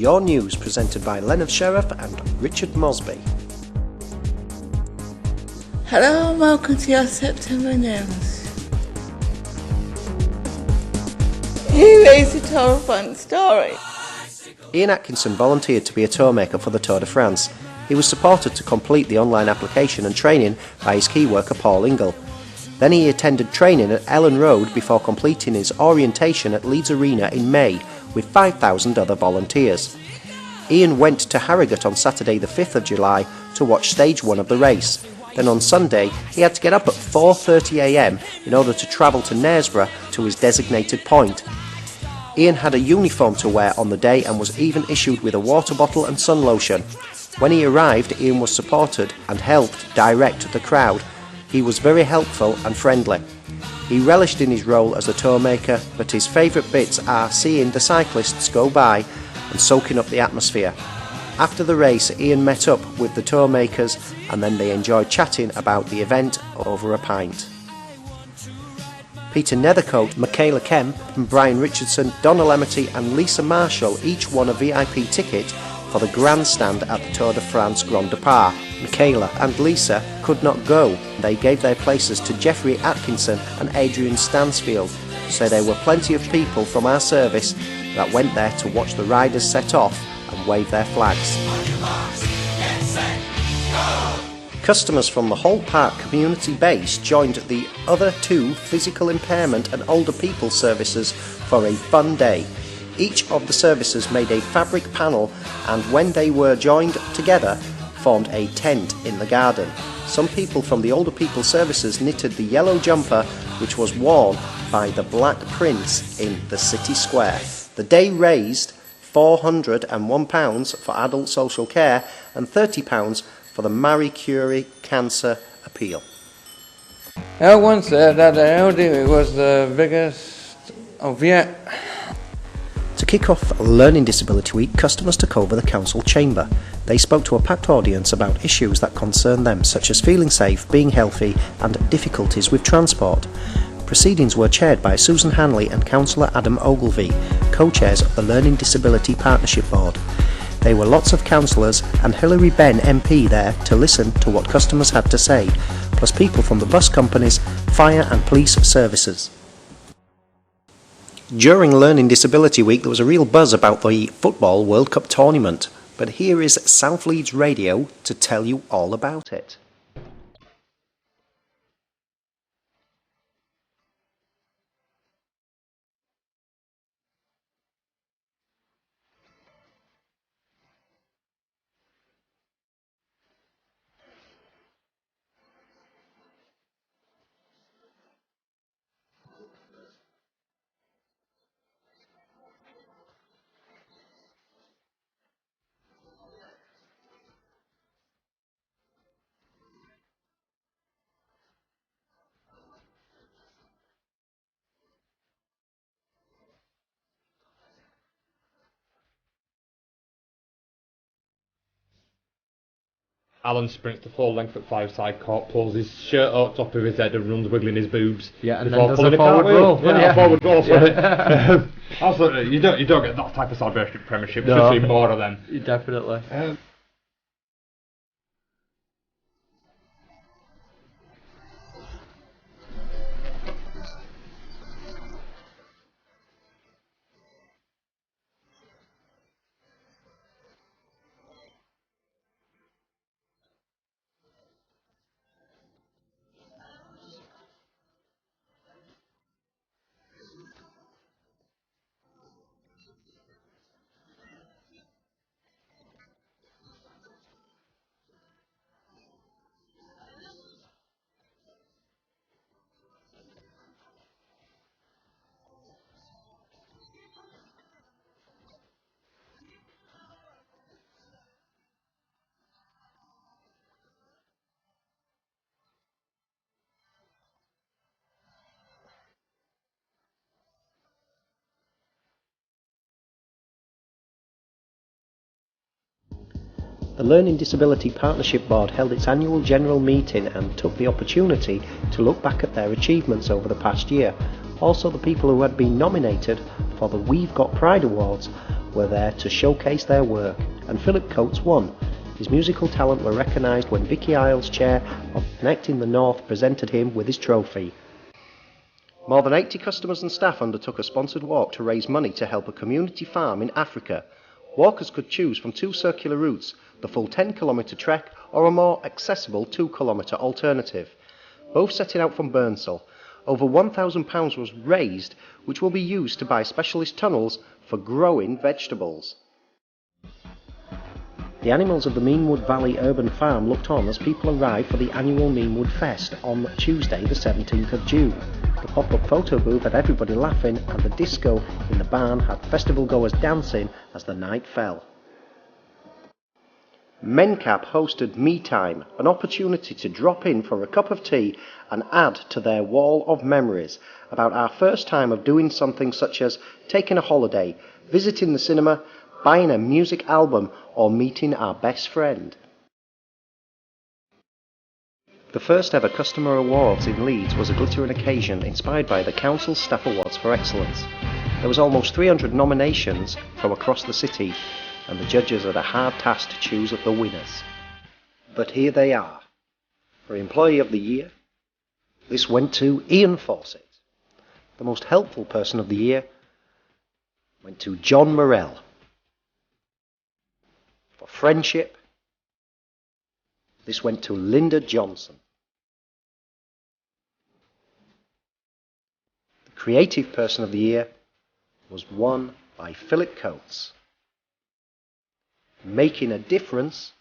Your News, presented by Leonard Sheriff and Richard Mosby. Hello and welcome to your September news. Here is a Tour de France story. Ian Atkinson volunteered to be a tour maker for the Tour de France. He was supported to complete the online application and training by his key worker Paul Ingle. Then he attended training at Ellen Road before completing his orientation at Leeds Arena in May with 5,000 other volunteers. Ian went to Harrogate on Saturday the 5th of July to watch stage 1 of the race. Then on Sunday he had to get up at 4:30 a.m. in order to travel to Knaresborough to his designated point. Ian had a uniform to wear on the day and was even issued with a water bottle and sun lotion. When he arrived, Ian was supported and helped direct the crowd. He was very helpful and friendly. He relished in his role as a tour maker, but his favourite bits are seeing the cyclists go by and soaking up the atmosphere. After the race, Ian met up with the tour makers and then they enjoyed chatting about the event over a pint. Peter Nethercote, Michaela Kemp, Brian Richardson, Donna Lemety and Lisa Marshall each won a VIP ticket for the grandstand at the Tour de France Grand Depart. Michaela and Lisa could not go. They gave their places to Jeffrey Atkinson and Adrian Stansfield, so there were plenty of people from our service that went there to watch the riders set off and wave their flags. Customers from the Hall Park community base joined the other two physical impairment and older people services for a fun day. Each of the services made a fabric panel and when they were joined together formed a tent in the garden. Some people from the older people services knitted the yellow jumper which was worn by the Black Prince in the city square. The day raised £401 for adult social care and £30 for the Marie Curie Cancer Appeal. I once said that the LD was the biggest of yet. To kick off Learning Disability Week, customers took over the council chamber. They spoke to a packed audience about issues that concern them, such as feeling safe, being healthy and difficulties with transport. Proceedings were chaired by Susan Hanley and Councillor Adam Ogilvie, co-chairs of the Learning Disability Partnership Board. There were lots of councillors and Hilary Benn MP there to listen to what customers had to say, plus people from the bus companies, fire and police services. During Learning Disability Week there was a real buzz about the Football World Cup tournament, but here is South Leeds Radio to tell you all about it. Alan sprints the full length at 5-side court, pulls his shirt out top of his head and runs wiggling his boobs. Yeah, and then does a forward roll. Yeah, forward roll. Yeah. Absolutely, you don't get that type of celebration at Premiership. No. You should see more of them. Definitely. The Learning Disability Partnership Board held its annual general meeting and took the opportunity to look back at their achievements over the past year. Also, the people who had been nominated for the We've Got Pride Awards were there to showcase their work, and Philip Coates won. His musical talent were recognised when Vicky Isles, chair of Connecting the North, presented him with his trophy. More than 80 customers and staff undertook a sponsored walk to raise money to help a community farm in Africa. Walkers could choose from 2 circular routes, the full 10-kilometre trek or a more accessible 2-kilometre alternative, both setting out from Burnsall. Over £1,000 was raised, which will be used to buy specialist tunnels for growing vegetables. The animals of the Meanwood Valley Urban Farm looked on as people arrived for the annual Meanwood Fest on Tuesday the 17th of June. The pop-up photo booth had everybody laughing, and the disco in the barn had festival goers dancing as the night fell. Mencap hosted Me Time, an opportunity to drop in for a cup of tea and add to their wall of memories about our first time of doing something such as taking a holiday, visiting the cinema, buying a music album, or meeting our best friend. The first ever Customer Awards in Leeds was a glittering occasion inspired by the Council's Staff Awards for Excellence. There was almost 300 nominations from across the city, and the judges had a hard task to choose the winners. But here they are. For Employee of the Year, this went to Ian Fawcett. The Most Helpful Person of the Year went to John Morell. For Friendship, this went to Linda Johnson. The Creative Person of the Year was won by Philip Coates. Making a Difference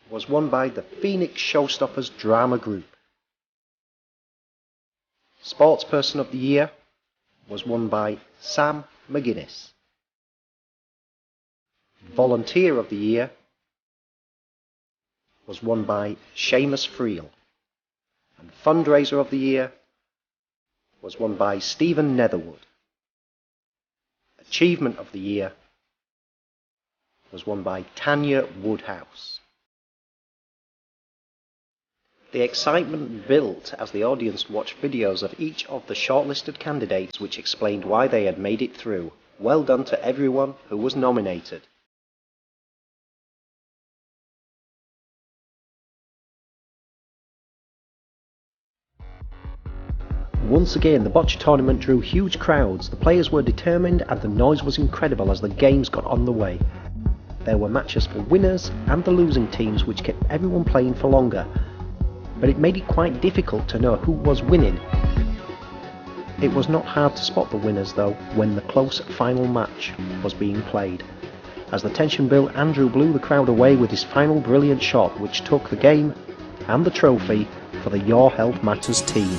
was won by the Phoenix Showstoppers Drama Group. Sportsperson of the Year was won by Sam McGuinness. Volunteer of the Year was won by Seamus Friel. And Fundraiser of the Year was won by Stephen Netherwood. Achievement of the Year was won by Tanya Woodhouse. The excitement built as the audience watched videos of each of the shortlisted candidates which explained why they had made it through. Well done to everyone who was nominated. Once again, the bocce tournament drew huge crowds. The players were determined and the noise was incredible as the games got on the way. There were matches for winners and the losing teams which kept everyone playing for longer, but it made it quite difficult to know who was winning. It was not hard to spot the winners though when the close final match was being played. As the tension built, Andrew blew the crowd away with his final brilliant shot which took the game and the trophy for the Your Health Matters team.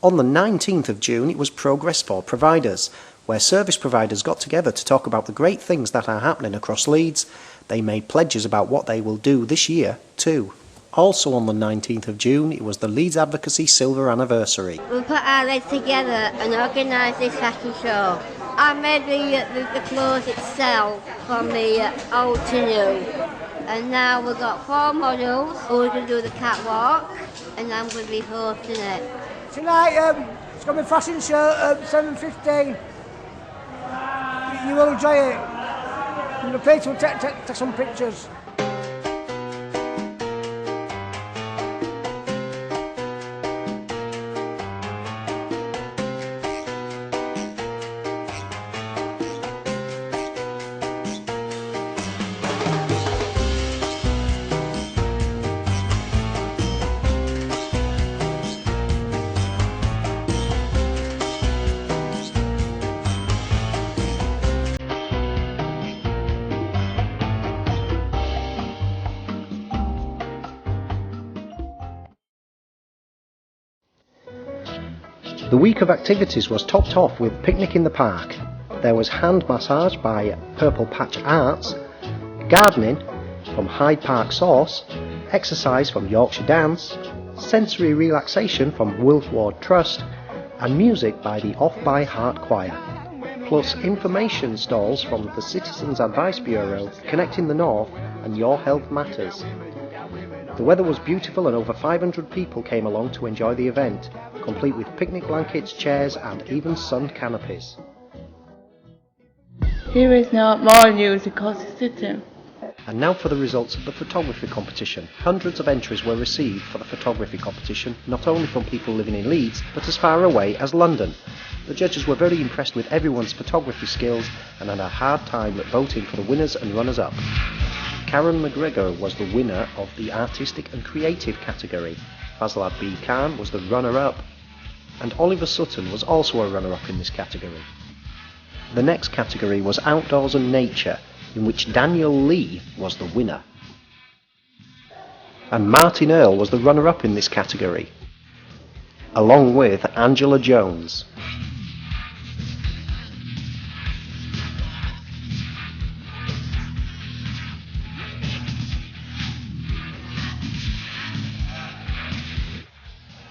On the 19th of June, it was Progress for Providers, where service providers got together to talk about the great things that are happening across Leeds. They made pledges about what they will do this year too. Also on the 19th of June, it was the Leeds Advocacy Silver Anniversary. We put our heads together and organised this fashion show. I made the clothes itself from the old to new. And now we've got 4 models who are going to do the catwalk, and I'm going to be hosting it. Tonight, it's going to be a fashion show at 7:15. You will enjoy it. And the place will take some pictures. The week of activities was topped off with Picnic in the Park. There was hand massage by Purple Patch Arts, gardening from Hyde Park Sauce, exercise from Yorkshire Dance, sensory relaxation from Wilf Ward Trust, and music by the Off by Heart Choir, plus information stalls from the Citizens Advice Bureau, Connecting the North, and Your Health Matters. The weather was beautiful and over 500 people came along to enjoy the event. complete with picnic blankets, chairs and even sun canopies. Here is now more news across the city. And now for the results of the photography competition. Hundreds of entries were received for the photography competition, not only from people living in Leeds, but as far away as London. The judges were very impressed with everyone's photography skills and had a hard time voting for the winners and runners-up. Karen McGregor was the winner of the Artistic and Creative category. Fazlad B. Khan was the runner-up, and Oliver Sutton was also a runner-up in this category. The next category was Outdoors and Nature, in which Daniel Lee was the winner. And Martin Earle was the runner-up in this category, along with Angela Jones.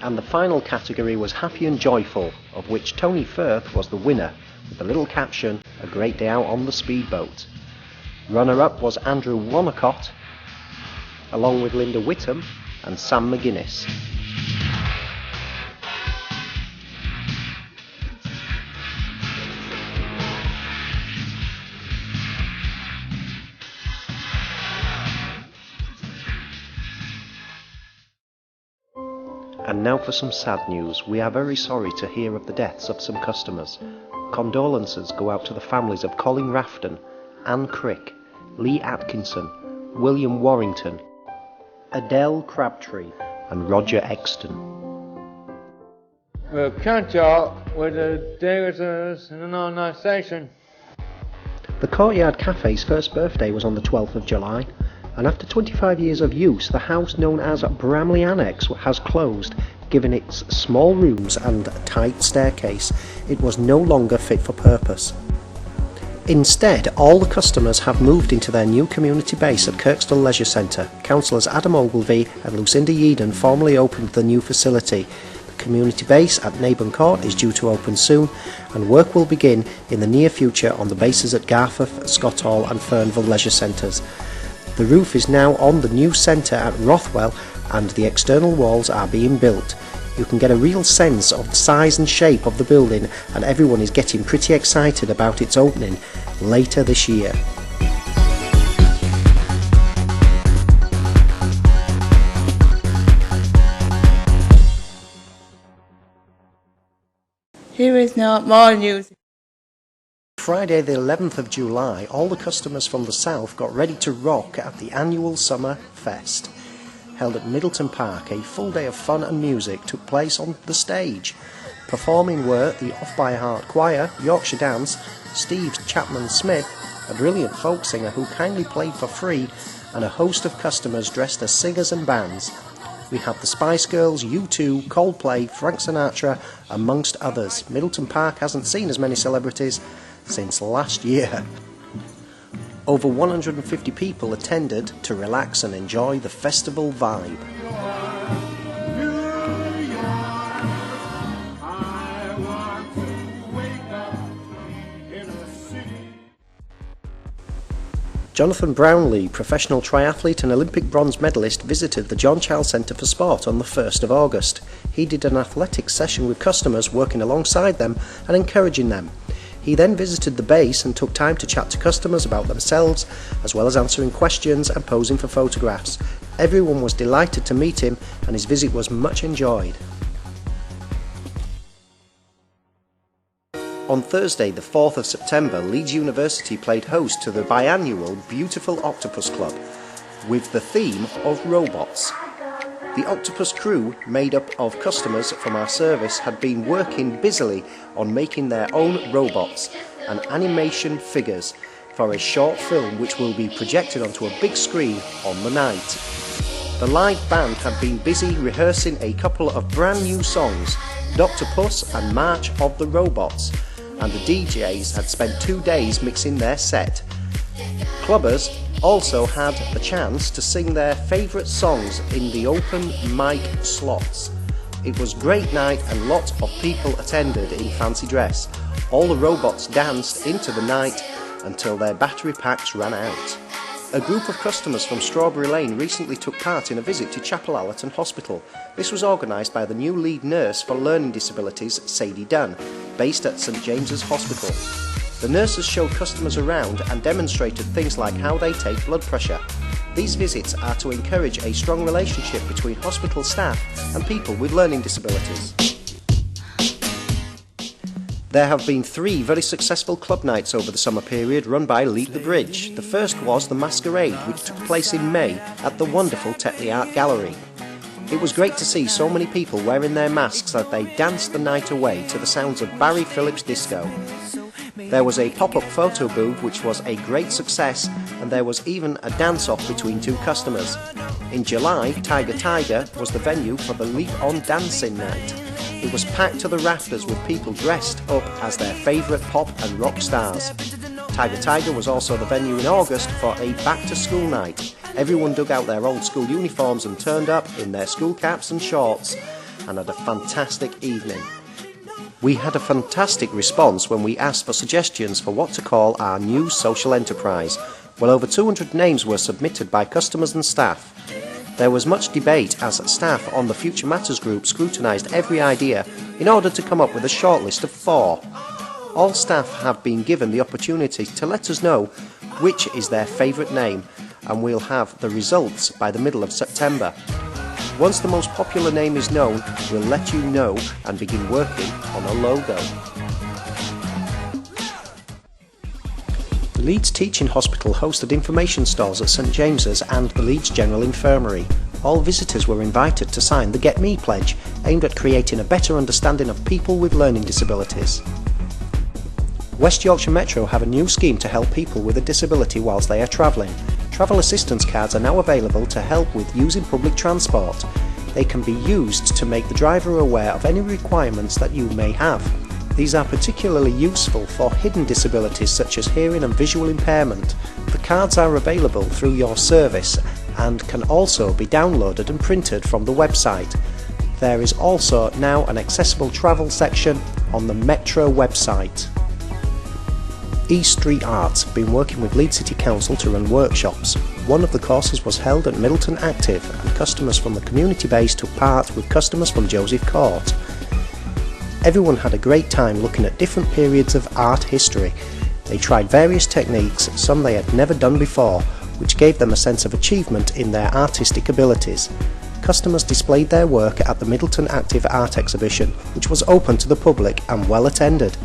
And the final category was Happy and Joyful, of which Tony Firth was the winner, with the little caption, "A great day out on the speedboat." Runner-up was Andrew Wonnacott, along with Linda Whittam and Sam McGuinness. And now for some sad news. We are very sorry to hear of the deaths of some customers. Condolences go out to the families of Colin Rafton, Anne Crick, Lee Atkinson, William Warrington, Adele Crabtree and Roger Exton. We'll catch up with the Davis's in our next station. The Courtyard Cafe's first birthday was on the 12th of July, and after 25 years of use, the house known as Bramley Annex has closed. Given its small rooms and tight staircase, it was no longer fit for purpose. Instead, all the customers have moved into their new community base at Kirkstall Leisure Centre. Councillors Adam Ogilvie and Lucinda Yeadon formally opened the new facility. The community base at Neighbourne Court is due to open soon, and work will begin in the near future on the bases at Garforth, Scott Hall and Fernville Leisure Centres. The roof is now on the new centre at Rothwell and the external walls are being built. You can get a real sense of the size and shape of the building, and everyone is getting pretty excited about its opening later this year. Here is now more news. Friday the 11th of July, all the customers from the south got ready to rock at the annual Summer Fest. Held at Middleton Park, a full day of fun and music took place on the stage. Performing were the Off by Heart Choir, Yorkshire Dance, Steve Chapman Smith, a brilliant folk singer who kindly played for free, and a host of customers dressed as singers and bands. We had the Spice Girls, U2, Coldplay, Frank Sinatra, amongst others. Middleton Park hasn't seen as many celebrities since last year. Over 150 people attended to relax and enjoy the festival vibe. Jonathan Brownlee, professional triathlete and Olympic bronze medalist, visited the John Child Centre for Sport on the 1st of August. He did an athletics session with customers, working alongside them and encouraging them. He then visited the base and took time to chat to customers about themselves, as well as answering questions and posing for photographs. Everyone was delighted to meet him and his visit was much enjoyed. On Thursday, the 4th of September, Leeds University played host to the biannual Beautiful Octopus Club, with the theme of robots. The Octopus crew, made up of customers from our service, had been working busily on making their own robots and animation figures for a short film which will be projected onto a big screen on the night. The live band had been busy rehearsing a couple of brand new songs, Dr. Puss and March of the Robots, and the DJs had spent 2 days mixing their set. Clubbers also had the chance to sing their favourite songs in the open mic slots. It was a great night and lots of people attended in fancy dress. All the robots danced into the night until their battery packs ran out. A group of customers from Strawberry Lane recently took part in a visit to Chapel Allerton Hospital. This was organised by the new lead nurse for learning disabilities, Sadie Dunn, based at St James's Hospital. The nurses showed customers around and demonstrated things like how they take blood pressure. These visits are to encourage a strong relationship between hospital staff and people with learning disabilities. There have been 3 very successful club nights over the summer period run by Leap the Bridge. The first was the Masquerade, which took place in May at the wonderful Tetley Art Gallery. It was great to see so many people wearing their masks as they danced the night away to the sounds of Barry Phillips disco. There was a pop-up photo booth which was a great success, and there was even a dance-off between 2 customers. In July, Tiger Tiger was the venue for the Leap On Dancing Night. It was packed to the rafters with people dressed up as their favourite pop and rock stars. Tiger Tiger was also the venue in August for a back-to-school night. Everyone dug out their old school uniforms and turned up in their school caps and shorts and had a fantastic evening. We had a fantastic response when we asked for suggestions for what to call our new social enterprise. Well, over 200 names were submitted by customers and staff. There was much debate as staff on the Future Matters group scrutinised every idea in order to come up with a shortlist of 4. All staff have been given the opportunity to let us know which is their favourite name, and we'll have the results by the middle of September. Once the most popular name is known, we'll let you know and begin working on a logo. The Leeds Teaching Hospital hosted information stalls at St James's and the Leeds General Infirmary. All visitors were invited to sign the Get Me pledge, aimed at creating a better understanding of people with learning disabilities. West Yorkshire Metro have a new scheme to help people with a disability whilst they are travelling. Travel assistance cards are now available to help with using public transport. They can be used to make the driver aware of any requirements that you may have. These are particularly useful for hidden disabilities such as hearing and visual impairment. The cards are available through your service and can also be downloaded and printed from the website. There is also now an accessible travel section on the Metro website. East Street Arts have been working with Leeds City Council to run workshops. One of the courses was held at Middleton Active, and customers from the community base took part with customers from Joseph Court. Everyone had a great time looking at different periods of art history. They tried various techniques, some they had never done before, which gave them a sense of achievement in their artistic abilities. Customers displayed their work at the Middleton Active Art Exhibition, which was open to the public and well attended.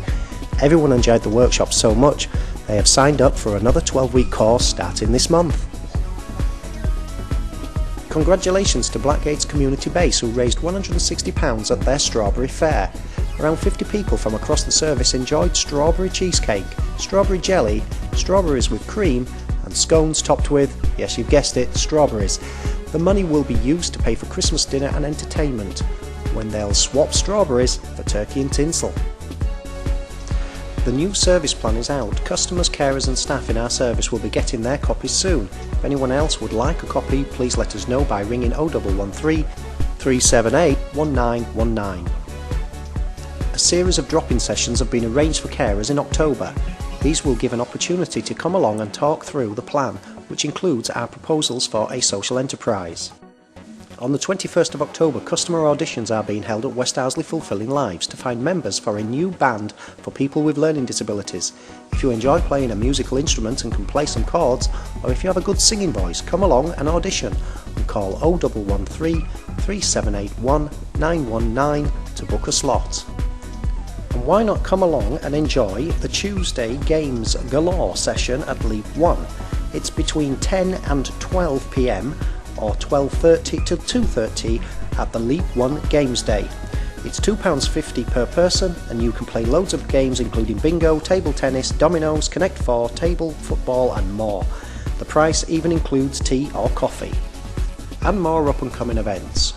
Everyone enjoyed the workshop so much, they have signed up for another 12-week course starting this month. Congratulations to Blackgates Community Base, who raised £160 at their Strawberry Fair. Around 50 people from across the service enjoyed strawberry cheesecake, strawberry jelly, strawberries with cream, and scones topped with, yes you've guessed it, strawberries. The money will be used to pay for Christmas dinner and entertainment, when they'll swap strawberries for turkey and tinsel. The new service plan is out. Customers, carers and staff in our service will be getting their copies soon. If anyone else would like a copy, please let us know by ringing 0113 378 1919. A series of drop-in sessions have been arranged for carers in October. These will give an opportunity to come along and talk through the plan, which includes our proposals for a social enterprise. On the 21st of October, customer auditions are being held at West Ardsley Fulfilling Lives to find members for a new band for people with learning disabilities. If you enjoy playing a musical instrument and can play some chords, or if you have a good singing voice, come along and audition and call 0113 3781 919 to book a slot. And why not come along and enjoy the Tuesday Games Galore session at Leap 1. It's between 10 and 12 PM or 12:30 till 2:30 at the Leap 1 Games Day. It's £2.50 per person, and you can play loads of games including bingo, table tennis, dominoes, Connect 4, table, football and more. The price even includes tea or coffee. And more up and coming events.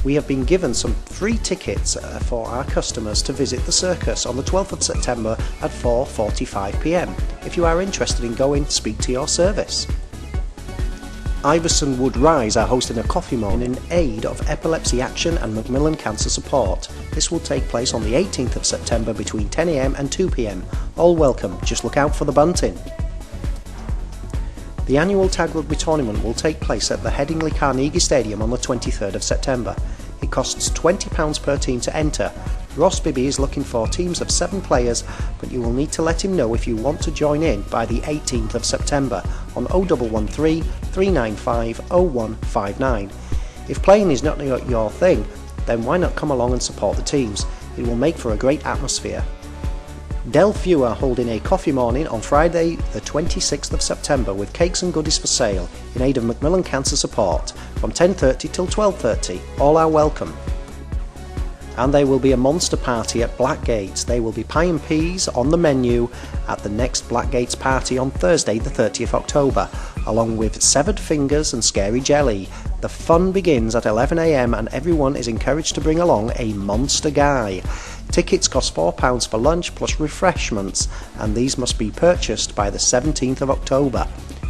We have been given some free tickets for our customers to visit the circus on the 12th of September at 4:45 PM. If you are interested in going, speak to your service. Iverson Wood Rise are hosting a coffee morning in aid of Epilepsy Action and Macmillan Cancer Support. This will take place on the 18th of September between 10 AM and 2 PM. All welcome, just look out for the bunting. The annual Tag Rugby tournament will take place at the Headingley Carnegie Stadium on the 23rd of September. It costs £20 per team to enter. Ross Bibby is looking for teams of 7 players, but you will need to let him know if you want to join in by the 18th of September on 0113 395 0159. If playing is not your thing, then why not come along and support the teams? It will make for a great atmosphere. Delview are holding a coffee morning on Friday the 26th of September with cakes and goodies for sale in aid of Macmillan Cancer Support from 10:30 till 12:30. All are welcome. And there will be a monster party at Blackgates. There will be pie and peas on the menu at the next Blackgates party on Thursday the 30th October, along with severed fingers and scary jelly. The fun begins at 11 AM and everyone is encouraged to bring along a monster guy. Tickets cost £4 for lunch plus refreshments, and these must be purchased by the 17th of October.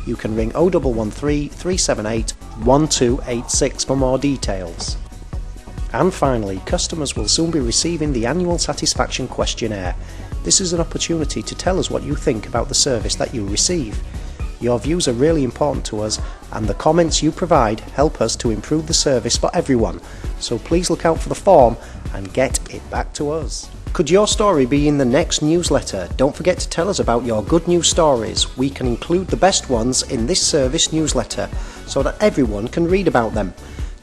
You can ring 0113 378 1286 for more details. And finally, customers will soon be receiving the annual satisfaction questionnaire. This is an opportunity to tell us what you think about the service that you receive. Your views are really important to us, and the comments you provide help us to improve the service for everyone. So please look out for the form and get it back to us. Could your story be in the next newsletter? Don't forget to tell us about your good news stories. We can include the best ones in this service newsletter so that everyone can read about them.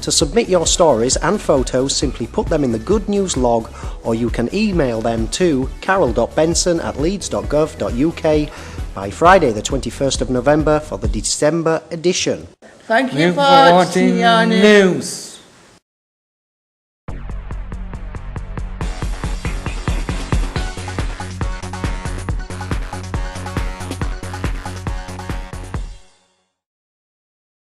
To submit your stories and photos, simply put them in the Good News log, or you can email them to carol.benson@leeds.gov.uk by Friday the 21st of November for the December edition. Thank you for watching your news.